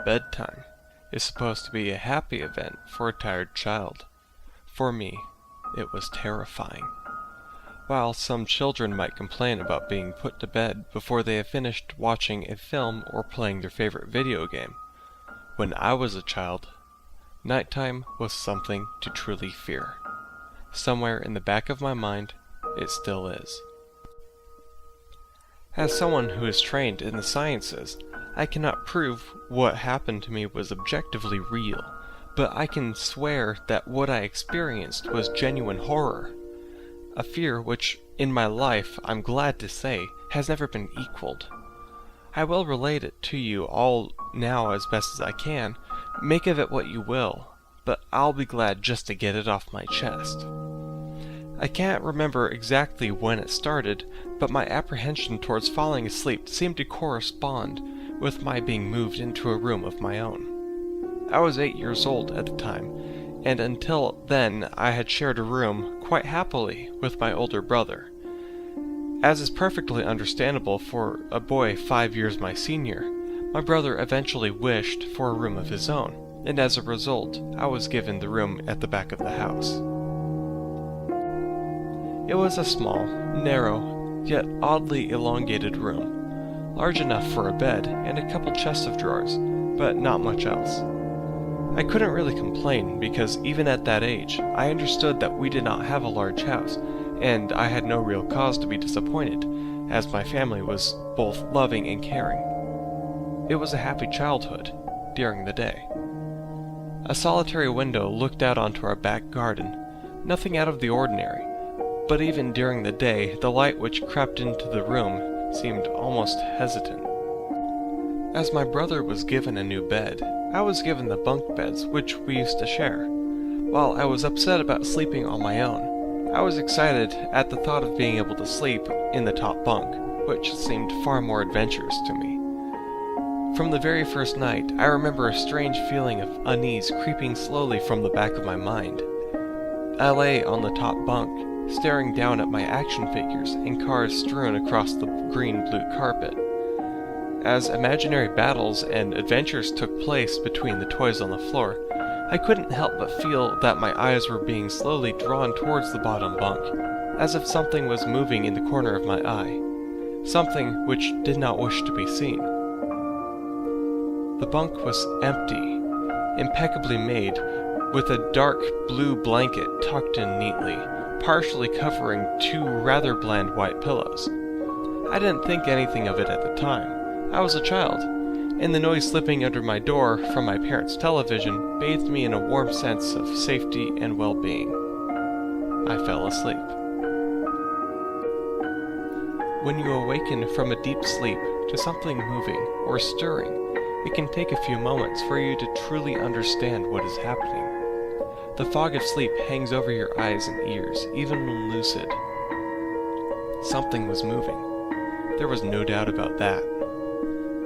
Bedtime is supposed to be a happy event for a tired child. For me, it was terrifying. While some children might complain about being put to bed before they have finished watching a film or playing their favorite video game, when I was a child, nighttime was something to truly fear. Somewhere in the back of my mind, it still is. As someone who is trained in the sciences, I cannot prove what happened to me was objectively real, but I can swear that what I experienced was genuine horror. A fear which, in my life, I'm glad to say, has never been equaled. I will relate it to you all now as best as I can. Make of it what you will, but I'll be glad just to get it off my chest. I can't remember exactly when it started, but my apprehension towards falling asleep seemed to correspond with my being moved into a room of my own. I was 8 years old at the time, and until then I had shared a room quite happily with my older brother. As is perfectly understandable for a boy 5 years my senior, my brother eventually wished for a room of his own, and as a result, I was given the room at the back of the house. It was a small, narrow, yet oddly elongated room, large enough for a bed and a couple chests of drawers, but not much else. I couldn't really complain because even at that age, I understood that we did not have a large house, and I had no real cause to be disappointed, as my family was both loving and caring. It was a happy childhood, during the day. A solitary window looked out onto our back garden, nothing out of the ordinary, but even during the day, the light which crept into the room seemed almost hesitant. As my brother was given a new bed, I was given the bunk beds which we used to share. While I was upset about sleeping on my own, I was excited at the thought of being able to sleep in the top bunk, which seemed far more adventurous to me. From the very first night, I remember a strange feeling of unease creeping slowly from the back of my mind. I lay on the top bunk, staring down at my action figures and cars strewn across the green-blue carpet. As imaginary battles and adventures took place between the toys on the floor, I couldn't help but feel that my eyes were being slowly drawn towards the bottom bunk, as if something was moving in the corner of my eye, something which did not wish to be seen. The bunk was empty, impeccably made, with a dark blue blanket tucked in neatly, partially covering two rather bland white pillows. I didn't think anything of it at the time. I was a child, and the noise slipping under my door from my parents' television bathed me in a warm sense of safety and well-being. I fell asleep. When you awaken from a deep sleep to something moving or stirring, it can take a few moments for you to truly understand what is happening. The fog of sleep hangs over your eyes and ears, even when lucid. Something was moving. There was no doubt about that.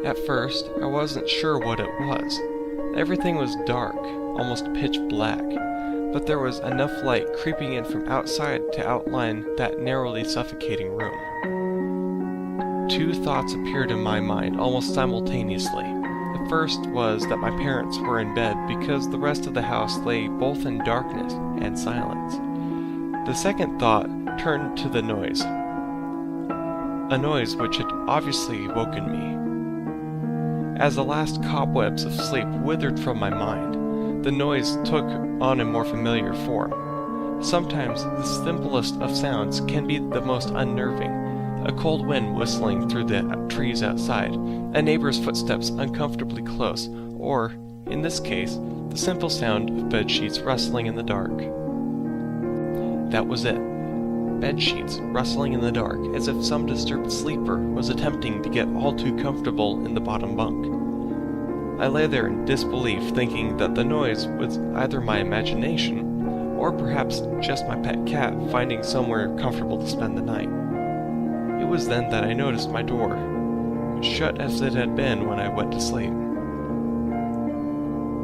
At first, I wasn't sure what it was. Everything was dark, almost pitch black, but there was enough light creeping in from outside to outline that narrowly suffocating room. Two thoughts appeared in my mind almost simultaneously. The first was that my parents were in bed because the rest of the house lay both in darkness and silence. The second thought turned to the noise. A noise which had obviously woken me. As the last cobwebs of sleep withered from my mind, the noise took on a more familiar form. Sometimes the simplest of sounds can be the most unnerving. A cold wind whistling through the trees outside, a neighbor's footsteps uncomfortably close, or, in this case, the simple sound of bedsheets rustling in the dark. That was it. Bedsheets rustling in the dark, as if some disturbed sleeper was attempting to get all too comfortable in the bottom bunk. I lay there in disbelief, thinking that the noise was either my imagination, or perhaps just my pet cat finding somewhere comfortable to spend the night. It was then that I noticed my door, shut as it had been when I went to sleep.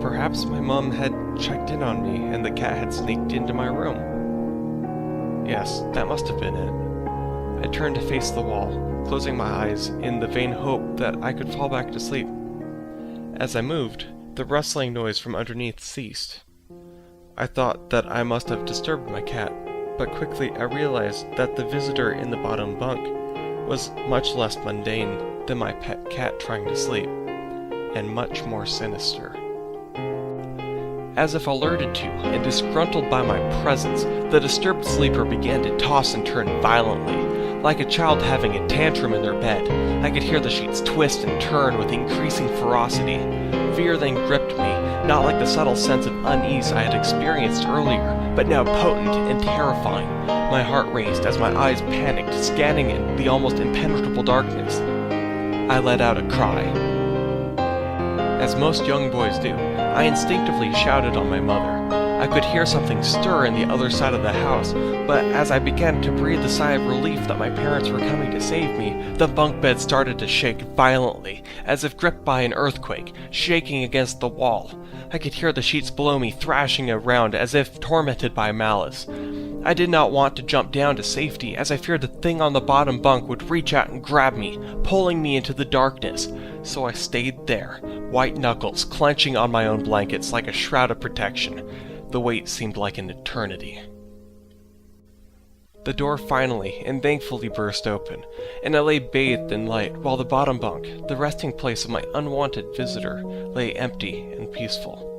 Perhaps my mom had checked in on me and the cat had sneaked into my room. Yes, that must have been it. I turned to face the wall, closing my eyes in the vain hope that I could fall back to sleep. As I moved, the rustling noise from underneath ceased. I thought that I must have disturbed my cat, but quickly I realized that the visitor in the bottom bunk was much less mundane than my pet cat trying to sleep, and much more sinister. As if alerted to and disgruntled by my presence, the disturbed sleeper began to toss and turn violently, like a child having a tantrum in their bed. I could hear the sheets twist and turn with increasing ferocity. Fear then gripped me, not like the subtle sense of unease I had experienced earlier, but now potent and terrifying. My heart raced as my eyes panicked, scanning in the almost impenetrable darkness. I let out a cry. As most young boys do, I instinctively shouted on my mother. I could hear something stir in the other side of the house, but as I began to breathe a sigh of relief that my parents were coming to save me, the bunk bed started to shake violently, as if gripped by an earthquake, shaking against the wall. I could hear the sheets below me thrashing around as if tormented by malice. I did not want to jump down to safety, as I feared the thing on the bottom bunk would reach out and grab me, pulling me into the darkness. So I stayed there, white knuckles clenching on my own blankets like a shroud of protection. The wait seemed like an eternity. The door finally and thankfully burst open, and I lay bathed in light while the bottom bunk, the resting place of my unwanted visitor, lay empty and peaceful.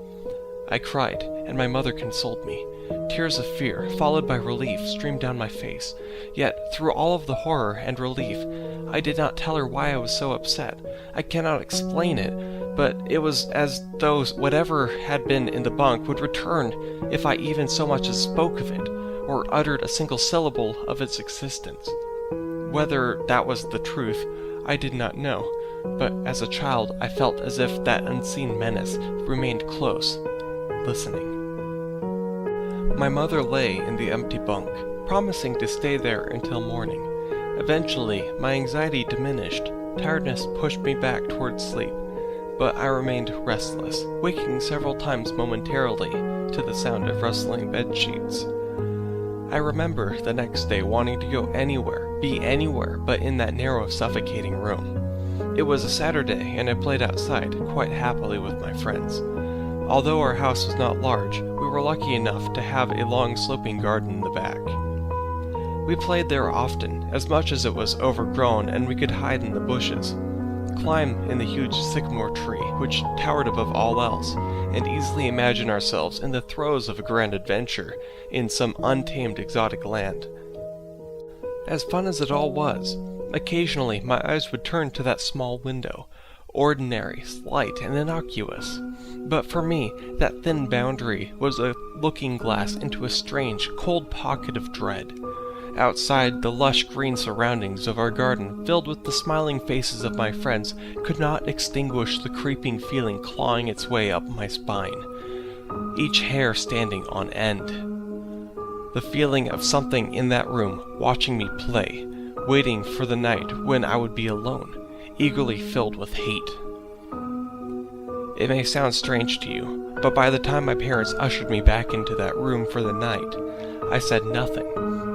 I cried, and my mother consoled me. Tears of fear, followed by relief, streamed down my face. Yet, through all of the horror and relief, I did not tell her why I was so upset. I cannot explain it, but it was as though whatever had been in the bunk would return if I even so much as spoke of it, or uttered a single syllable of its existence. Whether that was the truth, I did not know, but as a child I felt as if that unseen menace remained close, listening. My mother lay in the empty bunk, promising to stay there until morning. Eventually, my anxiety diminished, tiredness pushed me back towards sleep, but I remained restless, waking several times momentarily to the sound of rustling bed sheets. I remember the next day wanting to go anywhere, be anywhere but in that narrow, suffocating room. It was a Saturday, and I played outside, quite happily with my friends. Although our house was not large, we were lucky enough to have a long sloping garden in the back. We played there often, as much as it was overgrown and we could hide in the bushes, climb in the huge sycamore tree which towered above all else, and easily imagine ourselves in the throes of a grand adventure in some untamed exotic land. As fun as it all was, occasionally my eyes would turn to that small window, ordinary, slight, and innocuous. But for me, that thin boundary was a looking glass into a strange, cold pocket of dread. Outside, the lush green surroundings of our garden, filled with the smiling faces of my friends, could not extinguish the creeping feeling clawing its way up my spine, each hair standing on end. The feeling of something in that room watching me play, waiting for the night when I would be alone, eagerly filled with hate. It may sound strange to you, but by the time my parents ushered me back into that room for the night, I said nothing.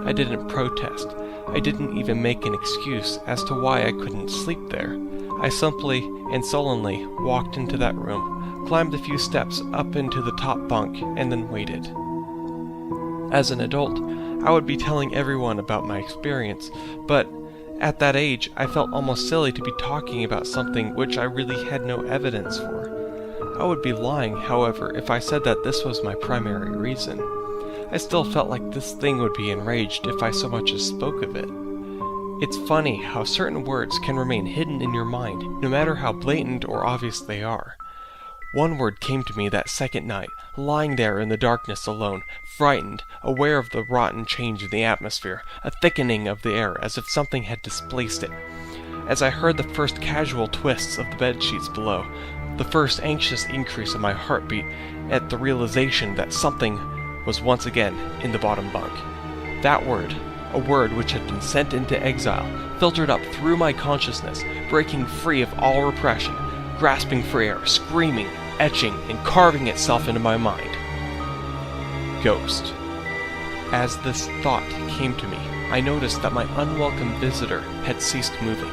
I didn't protest. I didn't even make an excuse as to why I couldn't sleep there. I simply and sullenly walked into that room, climbed a few steps up into the top bunk, and then waited. As an adult, I would be telling everyone about my experience, but at that age, I felt almost silly to be talking about something which I really had no evidence for. I would be lying, however, if I said that this was my primary reason. I still felt like this thing would be enraged if I so much as spoke of it. It's funny how certain words can remain hidden in your mind, no matter how blatant or obvious they are. One word came to me that second night, lying there in the darkness alone, frightened, aware of the rotten change in the atmosphere, a thickening of the air as if something had displaced it. As I heard the first casual twists of the bed sheets below, the first anxious increase of my heartbeat at the realization that something was once again in the bottom bunk. That word, a word which had been sent into exile, filtered up through my consciousness, breaking free of all repression, grasping for air, screaming, etching, and carving itself into my mind. Ghost. As this thought came to me, I noticed that my unwelcome visitor had ceased moving.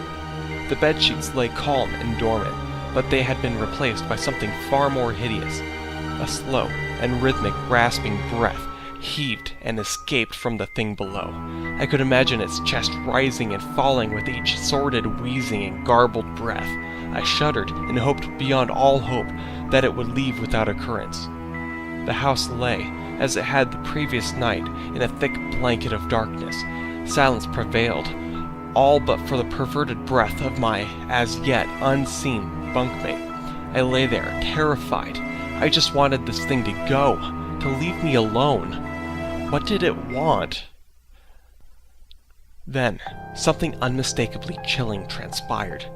The bedsheets lay calm and dormant, but they had been replaced by something far more hideous. A slow and rhythmic rasping breath heaved and escaped from the thing below. I could imagine its chest rising and falling with each sordid wheezing and garbled breath. I shuddered and hoped beyond all hope that it would leave without occurrence. The house lay, as it had the previous night, in a thick blanket of darkness. Silence prevailed, all but for the perverted breath of my as-yet unseen bunkmate. I lay there, terrified. I just wanted this thing to go, to leave me alone. What did it want? Then, something unmistakably chilling transpired.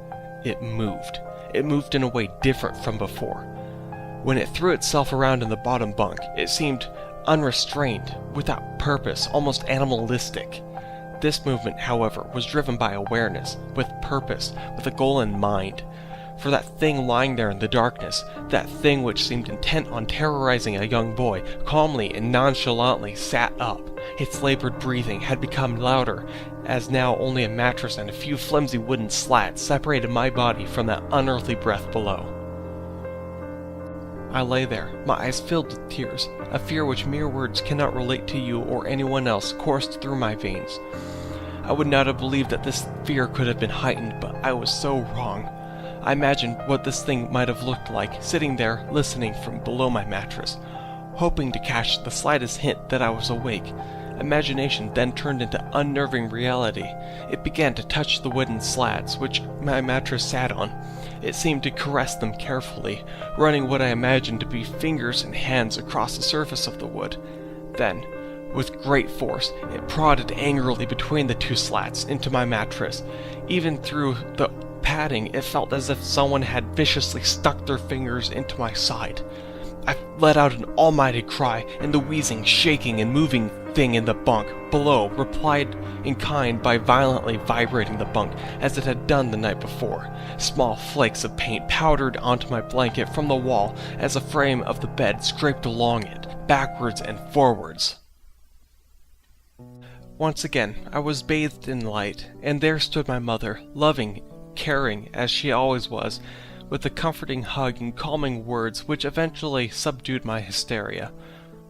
It moved. It moved in a way different from before. When it threw itself around in the bottom bunk, it seemed unrestrained, without purpose, almost animalistic. This movement, however, was driven by awareness, with purpose, with a goal in mind. For that thing lying there in the darkness, that thing which seemed intent on terrorizing a young boy, calmly and nonchalantly sat up. Its labored breathing had become louder, as now only a mattress and a few flimsy wooden slats separated my body from that unearthly breath below. I lay there, my eyes filled with tears. A fear which mere words cannot relate to you or anyone else coursed through my veins. I would not have believed that this fear could have been heightened, but I was so wrong. I imagined what this thing might have looked like, sitting there, listening from below my mattress, hoping to catch the slightest hint that I was awake. Imagination then turned into unnerving reality. It began to touch the wooden slats which my mattress sat on. It seemed to caress them carefully, running what I imagined to be fingers and hands across the surface of the wood. Then, with great force, it prodded angrily between the two slats into my mattress. Even through the padding, it felt as if someone had viciously stuck their fingers into my side. I let out an almighty cry, and the wheezing, shaking, and moving thing in the bunk below replied in kind by violently vibrating the bunk as it had done the night before. Small flakes of paint powdered onto my blanket from the wall as the frame of the bed scraped along it, backwards and forwards. Once again, I was bathed in light, and there stood my mother, loving, caring as she always was, with a comforting hug and calming words which eventually subdued my hysteria.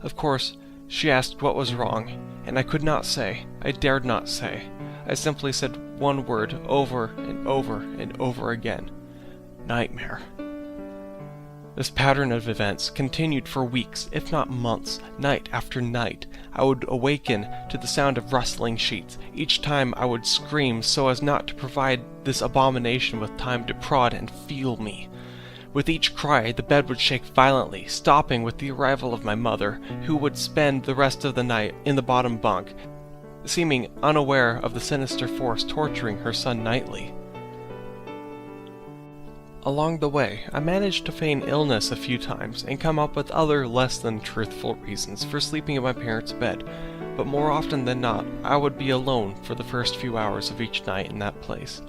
Of course, she asked what was wrong, and I could not say. I dared not say. I simply said one word over and over and over again. Nightmare. This pattern of events continued for weeks, if not months, night after night. I would awaken to the sound of rustling sheets. Each time I would scream so as not to provide this abomination with time to prod and feel me. With each cry, the bed would shake violently, stopping with the arrival of my mother, who would spend the rest of the night in the bottom bunk, seeming unaware of the sinister force torturing her son nightly. Along the way, I managed to feign illness a few times and come up with other less than truthful reasons for sleeping in my parents' bed, but more often than not, I would be alone for the first few hours of each night in that place.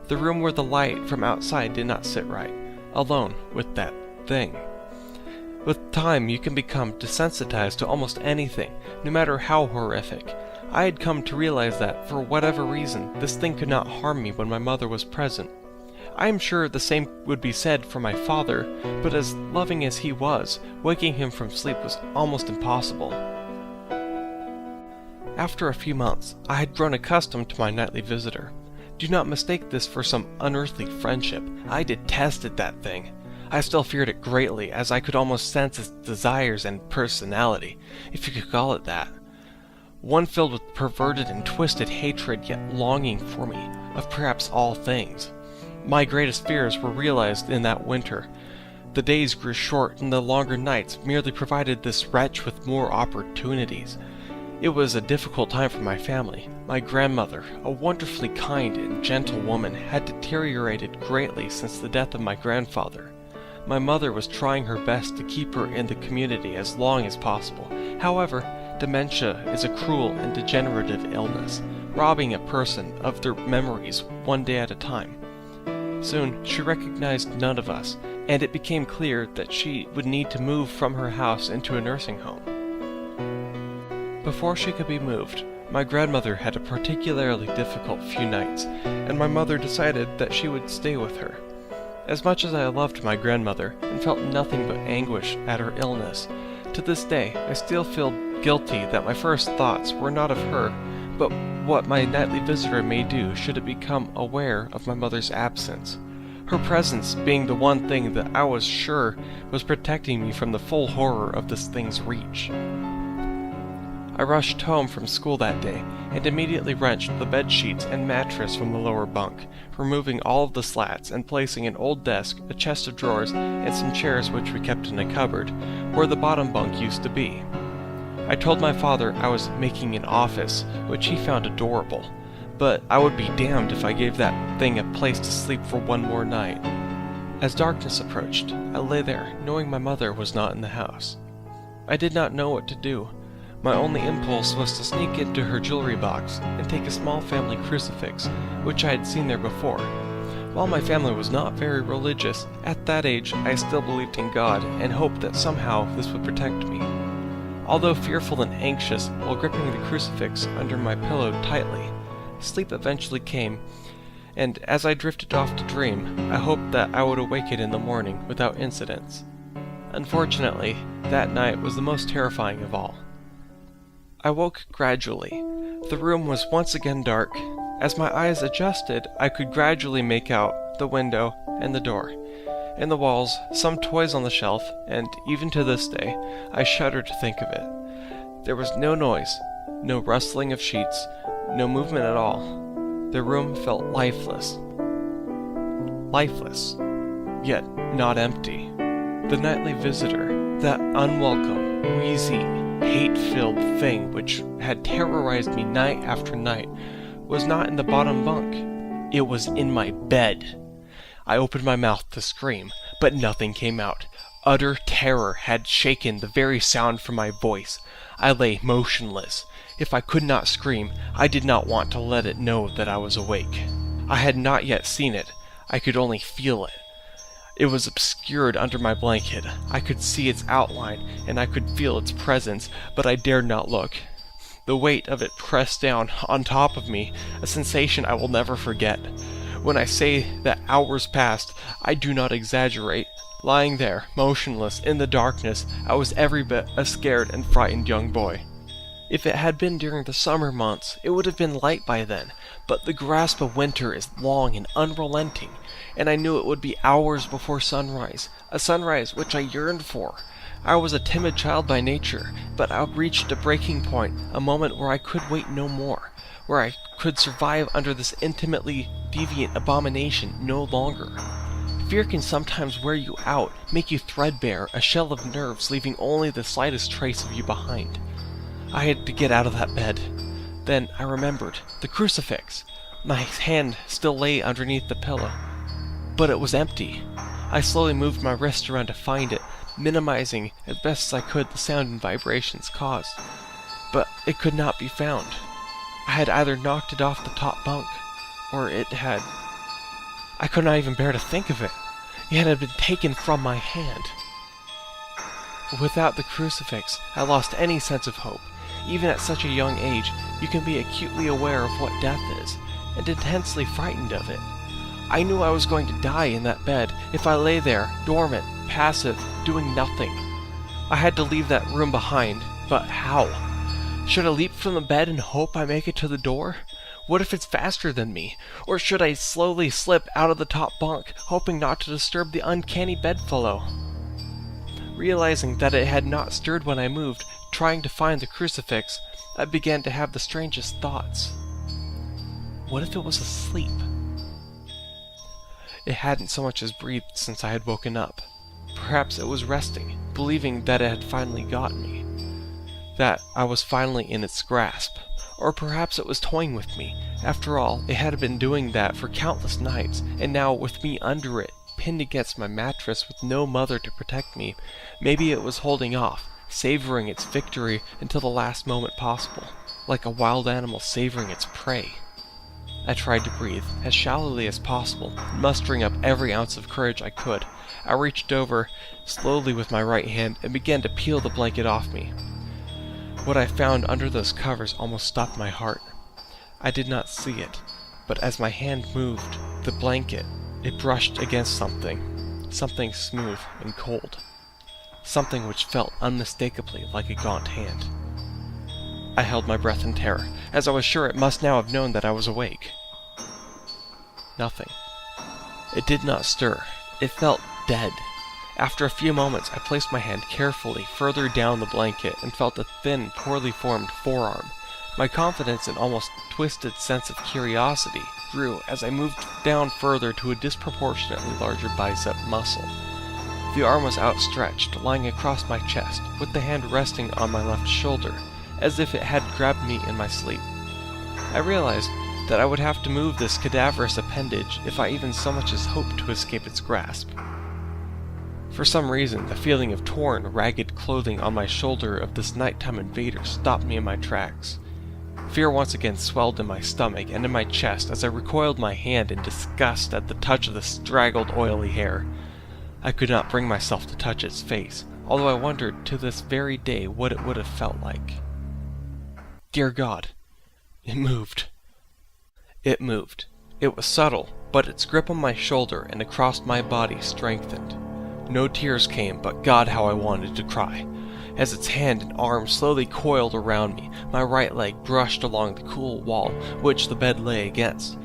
The room where the light from outside did not sit right, alone with that thing. With time, you can become desensitized to almost anything, no matter how horrific. I had come to realize that, for whatever reason, this thing could not harm me when my mother was present. I am sure the same would be said for my father, but as loving as he was, waking him from sleep was almost impossible. After a few months, I had grown accustomed to my nightly visitor. Do not mistake this for some unearthly friendship. I detested that thing. I still feared it greatly, as I could almost sense its desires and personality, if you could call it that. One filled with perverted and twisted hatred, yet longing for me, of perhaps all things. My greatest fears were realized in that winter. The days grew short, and the longer nights merely provided this wretch with more opportunities. It was a difficult time for my family. My grandmother, a wonderfully kind and gentle woman, had deteriorated greatly since the death of my grandfather. My mother was trying her best to keep her in the community as long as possible. However, dementia is a cruel and degenerative illness, robbing a person of their memories one day at a time. Soon, she recognized none of us, and it became clear that she would need to move from her house into a nursing home. Before she could be moved, my grandmother had a particularly difficult few nights, and my mother decided that she would stay with her. As much as I loved my grandmother and felt nothing but anguish at her illness, to this day I still feel guilty that my first thoughts were not of her, but what my nightly visitor may do should it become aware of my mother's absence. Her presence being the one thing that I was sure was protecting me from the full horror of this thing's reach. I rushed home from school that day and immediately wrenched the bed sheets and mattress from the lower bunk, removing all of the slats and placing an old desk, a chest of drawers, and some chairs which we kept in a cupboard, where the bottom bunk used to be. I told my father I was making an office, which he found adorable, but I would be damned if I gave that thing a place to sleep for one more night. As darkness approached, I lay there, knowing my mother was not in the house. I did not know what to do. My only impulse was to sneak into her jewelry box and take a small family crucifix, which I had seen there before. While my family was not very religious, at that age I still believed in God and hoped that somehow this would protect me. Although fearful and anxious while gripping the crucifix under my pillow tightly, sleep eventually came, and as I drifted off to dream, I hoped that I would awaken in the morning without incidents. Unfortunately, that night was the most terrifying of all. I woke gradually. The room was once again dark. As my eyes adjusted, I could gradually make out the window and the door. In the walls, some toys on the shelf, and even to this day, I shudder to think of it. There was no noise, no rustling of sheets, no movement at all. The room felt lifeless. Lifeless, yet not empty. The nightly visitor, that unwelcome, wheezy, hate-filled thing which had terrorized me night after night, was not in the bottom bunk. It was in my bed. I opened my mouth to scream, but nothing came out. Utter terror had shaken the very sound from my voice. I lay motionless. If I could not scream, I did not want to let it know that I was awake. I had not yet seen it. I could only feel it. It was obscured under my blanket. I could see its outline, and I could feel its presence, but I dared not look. The weight of it pressed down on top of me, a sensation I will never forget. When I say that hours passed, I do not exaggerate. Lying there, motionless, in the darkness, I was every bit a scared and frightened young boy. If it had been during the summer months, it would have been light by then, but the grasp of winter is long and unrelenting, and I knew it would be hours before sunrise, a sunrise which I yearned for. I was a timid child by nature, but I reached a breaking point, a moment where I could wait no more, where I could survive under this intimately deviant abomination no longer. Fear can sometimes wear you out, make you threadbare, a shell of nerves, leaving only the slightest trace of you behind. I had to get out of that bed. Then I remembered the crucifix. My hand still lay underneath the pillow, but it was empty. I slowly moved my wrist around to find it, minimizing as best as I could the sound and vibrations caused. But it could not be found. I had either knocked it off the top bunk, or it had... I could not even bear to think of it. It had been taken from my hand. Without the crucifix, I lost any sense of hope. Even at such a young age, you can be acutely aware of what death is, and intensely frightened of it. I knew I was going to die in that bed if I lay there, dormant, passive, doing nothing. I had to leave that room behind, but how? Should I leap from the bed and hope I make it to the door? What if it's faster than me? Or should I slowly slip out of the top bunk, hoping not to disturb the uncanny bedfellow? Realizing that it had not stirred when I moved, trying to find the crucifix, I began to have the strangest thoughts. What if it was asleep? It hadn't so much as breathed since I had woken up. Perhaps it was resting, believing that it had finally gotten me, that I was finally in its grasp. Or perhaps it was toying with me. After all, it had been doing that for countless nights, and now with me under it, pinned against my mattress with no mother to protect me, maybe it was holding off, savoring its victory until the last moment possible, like a wild animal savoring its prey. I tried to breathe as shallowly as possible, mustering up every ounce of courage I could. I reached over slowly with my right hand and began to peel the blanket off me. What I found under those covers almost stopped my heart. I did not see it, but as my hand moved, the blanket, It brushed against something smooth and cold, something which felt unmistakably like a gaunt hand. I held my breath in terror, as I was sure it must now have known that I was awake. Nothing. It did not stir. It felt dead. After a few moments, I placed my hand carefully further down the blanket and felt a thin, poorly formed forearm. My confidence and almost twisted sense of curiosity grew as I moved down further to a disproportionately larger bicep muscle. The arm was outstretched, lying across my chest, with the hand resting on my left shoulder, as if it had grabbed me in my sleep. I realized that I would have to move this cadaverous appendage if I even so much as hoped to escape its grasp. For some reason, the feeling of torn, ragged clothing on my shoulder of this nighttime invader stopped me in my tracks. Fear once again swelled in my stomach and in my chest as I recoiled my hand in disgust at the touch of the straggled, oily hair. I could not bring myself to touch its face, although I wondered to this very day what it would have felt like. Dear God, it moved. It moved. It was subtle, but its grip on my shoulder and across my body strengthened. No tears came, but God, how I wanted to cry. As its hand and arm slowly coiled around me, my right leg brushed along the cool wall which the bed lay against.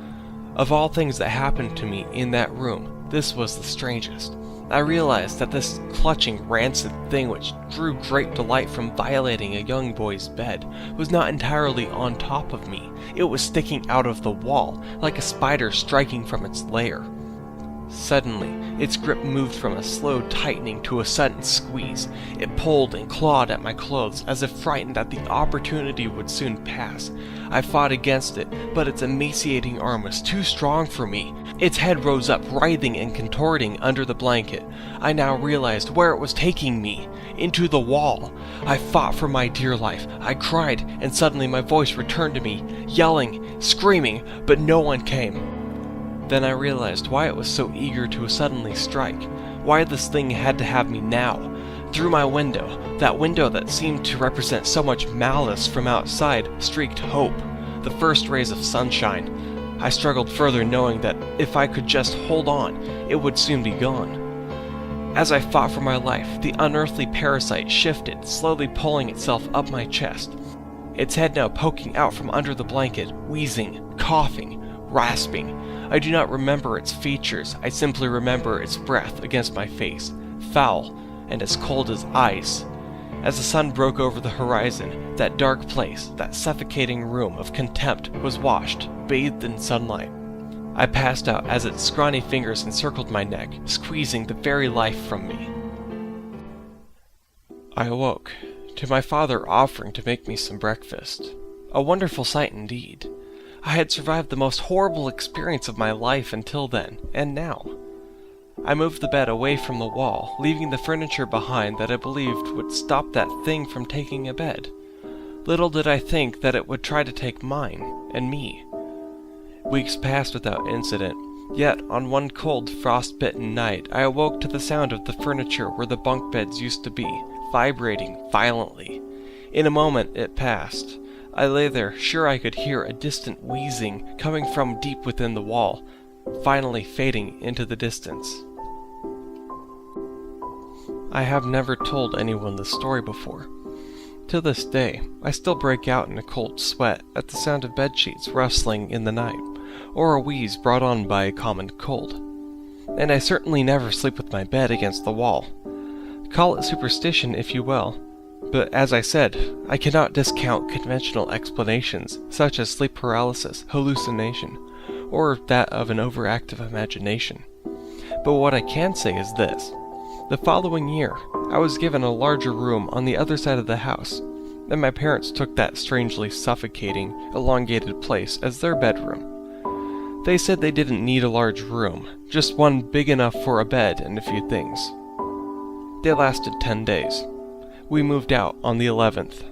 Of all things that happened to me in that room, this was the strangest. I realized that this clutching, rancid thing which drew great delight from violating a young boy's bed was not entirely on top of me. It was sticking out of the wall, like a spider striking from its lair. Suddenly, its grip moved from a slow tightening to a sudden squeeze. It pulled and clawed at my clothes, as if frightened that the opportunity would soon pass. I fought against it, but its emaciating arm was too strong for me. Its head rose up, writhing and contorting under the blanket. I now realized where it was taking me, into the wall. I fought for my dear life. I cried, and suddenly my voice returned to me, yelling, screaming, but no one came. Then I realized why it was so eager to suddenly strike, why this thing had to have me now. Through my window, that window that seemed to represent so much malice from outside, streaked hope, the first rays of sunshine. I struggled further, knowing that if I could just hold on, it would soon be gone. As I fought for my life, the unearthly parasite shifted, slowly pulling itself up my chest, its head now poking out from under the blanket, wheezing, coughing, rasping. I do not remember its features, I simply remember its breath against my face, foul and as cold as ice. As the sun broke over the horizon, that dark place, that suffocating room of contempt was washed, bathed in sunlight. I passed out as its scrawny fingers encircled my neck, squeezing the very life from me. I awoke, to my father offering to make me some breakfast. A wonderful sight indeed. I had survived the most horrible experience of my life until then, and now. I moved the bed away from the wall, leaving the furniture behind that I believed would stop that thing from taking a bed. Little did I think that it would try to take mine, and me. Weeks passed without incident, yet on one cold, frost-bitten night I awoke to the sound of the furniture where the bunk beds used to be, vibrating violently. In a moment it passed. I lay there, sure I could hear a distant wheezing coming from deep within the wall, finally fading into the distance. I have never told anyone this story before. To this day, I still break out in a cold sweat at the sound of bedsheets rustling in the night, or a wheeze brought on by a common cold. And I certainly never sleep with my bed against the wall. Call it superstition if you will. But as I said, I cannot discount conventional explanations, such as sleep paralysis, hallucination, or that of an overactive imagination. But what I can say is this. The following year, I was given a larger room on the other side of the house, and my parents took that strangely suffocating, elongated place as their bedroom. They said they didn't need a large room, just one big enough for a bed and a few things. They lasted 10 days. We moved out on the 11th.